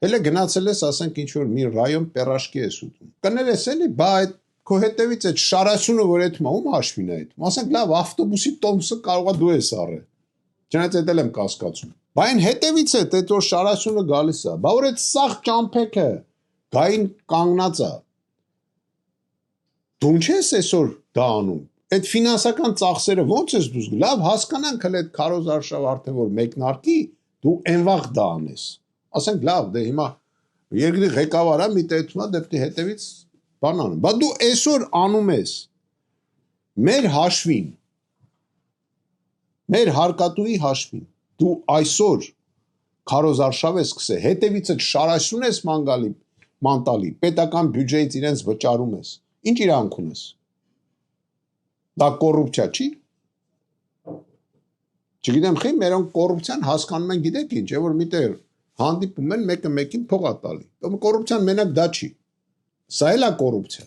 Հələ գնացել ես, ասենք ինչ որ մի ռայոն պերաշկի ես ուտում։ Կներես էլի, բա այդ քո հետևից այդ շարասյունը որ այդ ում հաշվին է այդ։ Ասենք լավ, ավտոբուսի տոմսը կարողա դու ես առել։ Չնայած այդ էլ եմ կասկածում։ Բա այն հետևից է, այդ որ շարասյունը գալիս է։ Բա որ այդ սաղ ճամփեքը գային կանգնած է։ Դու չես այսօր դա անում։ Այդ ֆինանսական ծախսերը ո՞նց ես դու։ Լավ հասկանանք հələ այդ քարոզ արշավ արդեն որ մեկնարկի, դու այնվաղ դա անես։ Ասենք լավ, դե հիմա երկրի ղեկավարը մի տեթումա դեպի հետևից բան անում։ Բա դու այսօր անում ես մեր հաշվին, մեր հարկատուի հաշվին, դու այսօր քարոզ արշավ ես սկսել, հետևից այդ շարասյուն ես մանտալի, պետական բյուջեից իրենց վճարում ես։ Ինչ իրանք ունես։ Դա կոռուպցիա չի։ Չգիտեմ, խի մերոնք կոռուպցիան հասկանում են, գիտեք ինչ, որ միտեղ հանդիպում են մեկը մեկին փող ա տալի։ Կոռուպցիան մենակ դա չի։ Սա էլ է կոռուպցիա։